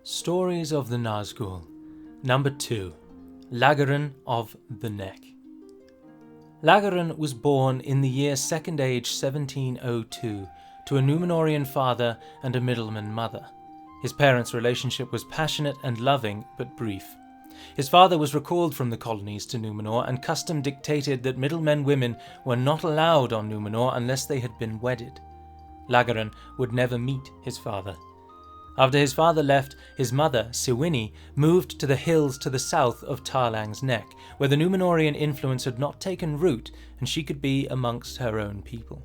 Stories of the Nazgûl, Number 2, Lagoren of the Neck. Lagoren was born in the year Second Age 1702 to a Númenórean father and a middleman mother. His parents' relationship was passionate and loving, but brief. His father was recalled from the colonies to Númenor, and custom dictated that middlemen women were not allowed on Númenor unless they had been wedded. Lagoren would never meet his father. After his father left, his mother, Siwini, moved to the hills to the south of Tarlang's Neck, where the Númenórean influence had not taken root and she could be amongst her own people.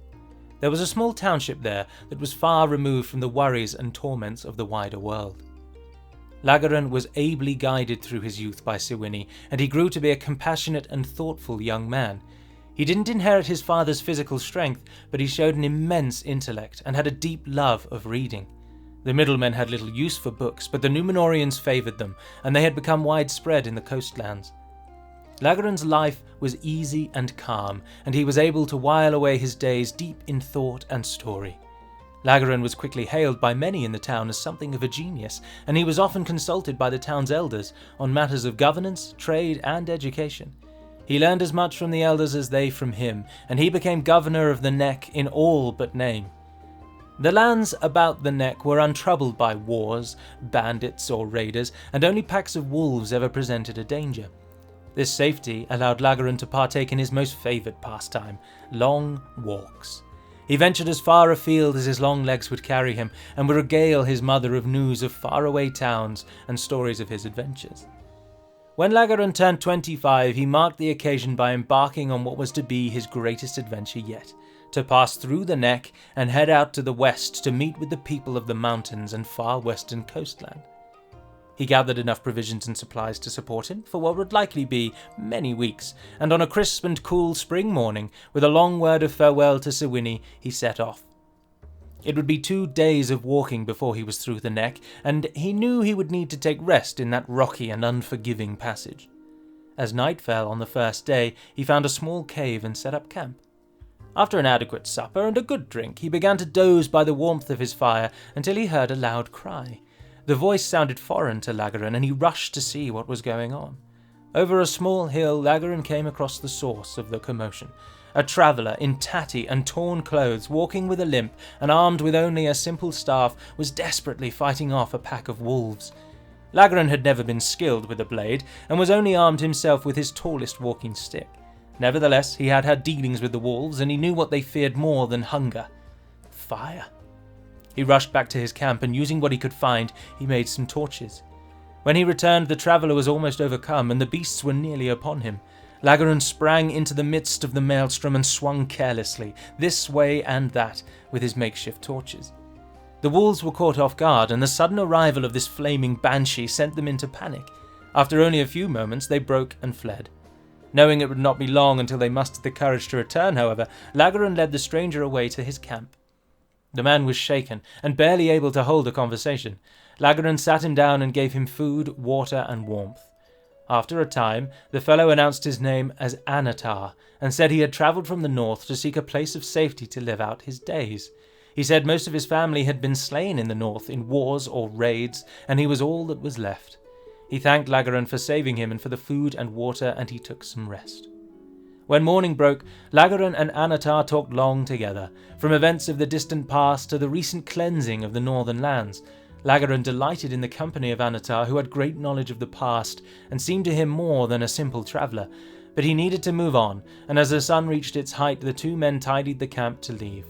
There was a small township there that was far removed from the worries and torments of the wider world. Lagoren was ably guided through his youth by Siwini, and he grew to be a compassionate and thoughtful young man. He didn't inherit his father's physical strength, but he showed an immense intellect and had a deep love of reading. The middlemen had little use for books, but the Númenóreans favoured them, and they had become widespread in the coastlands. Lagoren's life was easy and calm, and he was able to while away his days deep in thought and story. Lagoren was quickly hailed by many in the town as something of a genius, and he was often consulted by the town's elders on matters of governance, trade, and education. He learned as much from the elders as they from him, and he became governor of the Neck in all but name. The lands about the Neck were untroubled by wars, bandits, or raiders, and only packs of wolves ever presented a danger. This safety allowed Lagoren to partake in his most favoured pastime, long walks. He ventured as far afield as his long legs would carry him, and would regale his mother of news of faraway towns and stories of his adventures. When Lagoren turned 25, he marked the occasion by embarking on what was to be his greatest adventure yet, to pass through the Neck and head out to the west to meet with the people of the mountains and far western coastland. He gathered enough provisions and supplies to support him for what would likely be many weeks, and on a crisp and cool spring morning, with a long word of farewell to Siwini, he set off. It would be 2 days of walking before he was through the Neck, and he knew he would need to take rest in that rocky and unforgiving passage. As night fell on the first day, he found a small cave and set up camp. After an adequate supper and a good drink, he began to doze by the warmth of his fire until he heard a loud cry. The voice sounded foreign to Lagoren, and he rushed to see what was going on. Over a small hill, Lagoren came across the source of the commotion. A traveller in tatty and torn clothes, walking with a limp and armed with only a simple staff, was desperately fighting off a pack of wolves. Lagoren had never been skilled with a blade, and was only armed himself with his tallest walking stick. Nevertheless, he had had dealings with the wolves, and he knew what they feared more than hunger: fire. He rushed back to his camp, and using what he could find, he made some torches. When he returned, the traveller was almost overcome, and the beasts were nearly upon him. Lagoren sprang into the midst of the maelstrom and swung carelessly, this way and that, with his makeshift torches. The wolves were caught off guard, and the sudden arrival of this flaming banshee sent them into panic. After only a few moments, they broke and fled. Knowing it would not be long until they mustered the courage to return, however, Lagoren led the stranger away to his camp. The man was shaken, and barely able to hold a conversation. Lagoren sat him down and gave him food, water, and warmth. After a time, the fellow announced his name as Anatar, and said he had travelled from the north to seek a place of safety to live out his days. He said most of his family had been slain in the north in wars or raids, and he was all that was left. He thanked Lagoren for saving him and for the food and water, and he took some rest. When morning broke, Lagoren and Anatar talked long together, from events of the distant past to the recent cleansing of the northern lands. Lagoren delighted in the company of Anatar, who had great knowledge of the past and seemed to him more than a simple traveller. But he needed to move on, and as the sun reached its height, the two men tidied the camp to leave.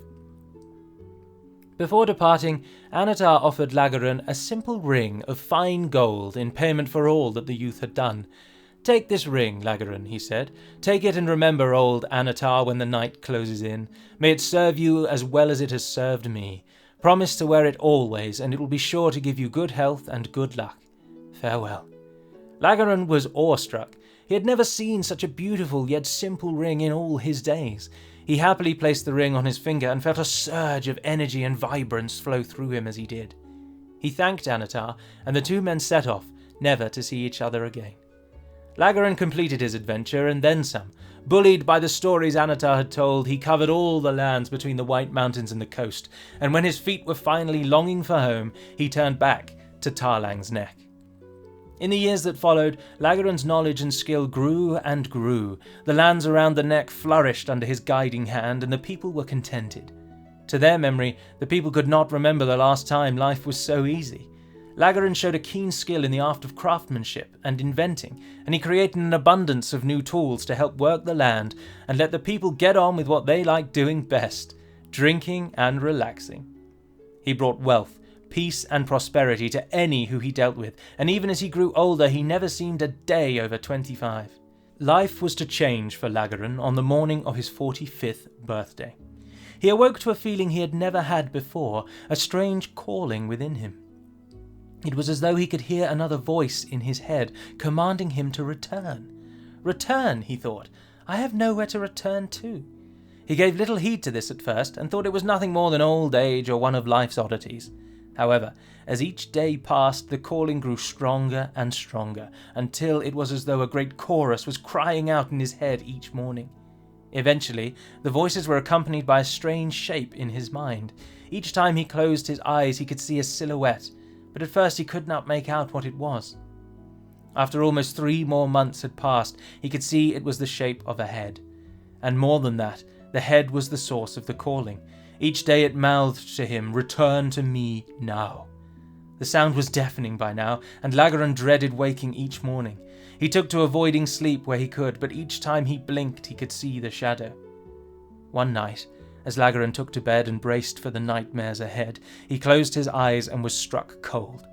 Before departing, Anatar offered Lagoren a simple ring of fine gold in payment for all that the youth had done. "Take this ring, Lagoren," he said. "Take it and remember old Anatar when the night closes in. May it serve you as well as it has served me. Promise to wear it always, and it will be sure to give you good health and good luck. Farewell." Lagoren was awestruck. He had never seen such a beautiful yet simple ring in all his days. He happily placed the ring on his finger and felt a surge of energy and vibrance flow through him as he did. He thanked Anatar, and the two men set off, never to see each other again. Lagoren completed his adventure, and then some. Bullied by the stories Anatar had told, he covered all the lands between the White Mountains and the coast, and when his feet were finally longing for home, he turned back to Tarlang's neck. In the years that followed, Lagoren's knowledge and skill grew and grew. The lands around the neck flourished under his guiding hand, and the people were contented. To their memory, the people could not remember the last time life was so easy. Lagoren showed a keen skill in the art of craftsmanship and inventing, and he created an abundance of new tools to help work the land and let the people get on with what they liked doing best, drinking and relaxing. He brought wealth, peace and prosperity to any who he dealt with, and even as he grew older he never seemed a day over 25. Life was to change for Lagoren on the morning of his 45th birthday. He awoke to a feeling he had never had before, a strange calling within him. It was as though he could hear another voice in his head, commanding him to return. Return, he thought. I have nowhere to return to. He gave little heed to this at first, and thought it was nothing more than old age or one of life's oddities. However, as each day passed, the calling grew stronger and stronger, until it was as though a great chorus was crying out in his head each morning. Eventually, the voices were accompanied by a strange shape in his mind. Each time he closed his eyes, he could see a silhouette, but at first he could not make out what it was. After almost 3 more months had passed, he could see it was the shape of a head. And more than that, the head was the source of the calling. Each day it mouthed to him, "Return to me now." The sound was deafening by now, and Lagoren dreaded waking each morning. He took to avoiding sleep where he could, but each time he blinked he could see the shadow. One night, as Lagoren took to bed and braced for the nightmares ahead, he closed his eyes and was struck cold.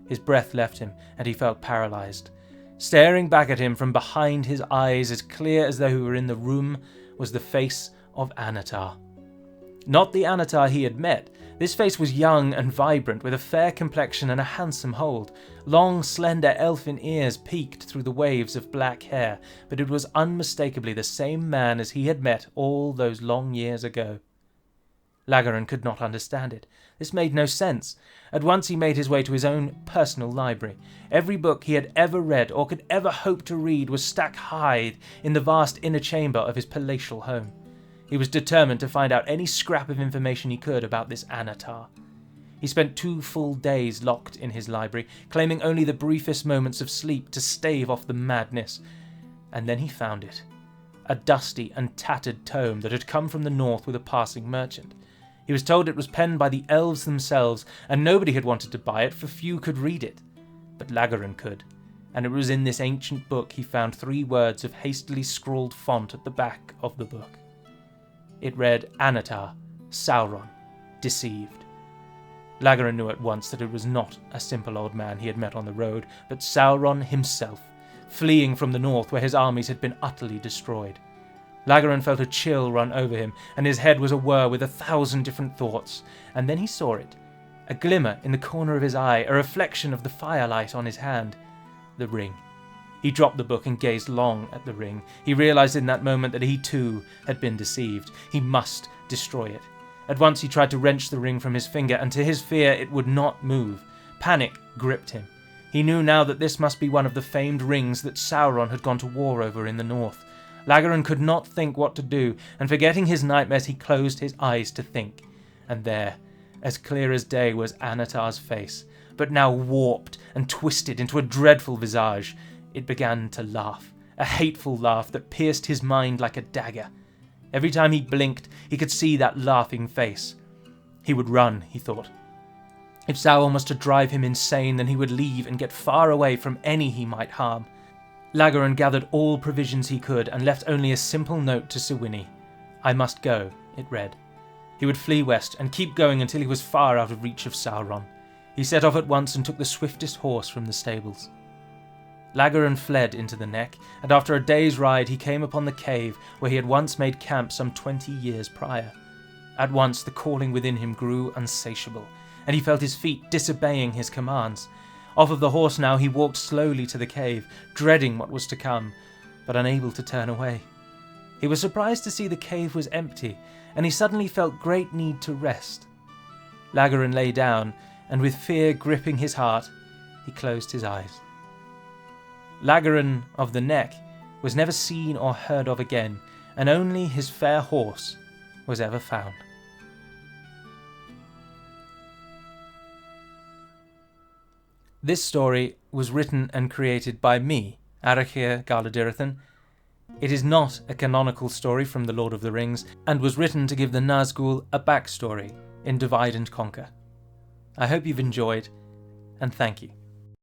His breath left him, and he felt paralyzed. Staring back at him from behind his eyes, as clear as though he were in the room, was the face of Anatar. Not the Anatar he had met. This face was young and vibrant, with a fair complexion and a handsome hold. Long, slender elfin ears peeked through the waves of black hair, but it was unmistakably the same man as he had met all those long years ago. Lagoren could not understand it. This made no sense. At once he made his way to his own personal library. Every book he had ever read or could ever hope to read was stacked high in the vast inner chamber of his palatial home. He was determined to find out any scrap of information he could about this Anatar. He spent 2 full days locked in his library, claiming only the briefest moments of sleep to stave off the madness. And then he found it. A dusty and tattered tome that had come from the north with a passing merchant. He was told it was penned by the elves themselves, and nobody had wanted to buy it, for few could read it. But Lagoren could, and it was in this ancient book he found 3 words of hastily scrawled font at the back of the book. It read, Anatar, Sauron, deceived. Lagoren knew at once that it was not a simple old man he had met on the road, but Sauron himself, fleeing from the north where his armies had been utterly destroyed. Lagoren felt a chill run over him, and his head was awhir with 1,000 different thoughts. And then he saw it, a glimmer in the corner of his eye, a reflection of the firelight on his hand. The ring. He dropped the book and gazed long at the ring. He realized in that moment that he too had been deceived. He must destroy it. At once he tried to wrench the ring from his finger, and to his fear it would not move. Panic gripped him. He knew now that this must be one of the famed rings that Sauron had gone to war over in the north. Lagoren could not think what to do, and forgetting his nightmares he closed his eyes to think. And there, as clear as day, was Anatar's face, but now warped and twisted into a dreadful visage. It began to laugh, a hateful laugh that pierced his mind like a dagger. Every time he blinked, he could see that laughing face. He would run, he thought. If Sauron was to drive him insane, then he would leave and get far away from any he might harm. Lagoren gathered all provisions he could and left only a simple note to Siwini. "I must go," it read. He would flee west and keep going until he was far out of reach of Sauron. He set off at once and took the swiftest horse from the stables. Lagoren fled into the neck, and after a day's ride he came upon the cave where he had once made camp some 20 years prior. At once the calling within him grew unsatiable, and he felt his feet disobeying his commands. Off of the horse now, he walked slowly to the cave, dreading what was to come, but unable to turn away. He was surprised to see the cave was empty, and he suddenly felt great need to rest. Lagoren lay down, and with fear gripping his heart, he closed his eyes. Lagoren of the Neck was never seen or heard of again, and only his fair horse was ever found. This story was written and created by me, Adrian Galadirthan. It is not a canonical story from The Lord of the Rings, and was written to give the Nazgûl a backstory in Divide and Conquer. I hope you've enjoyed, and thank you.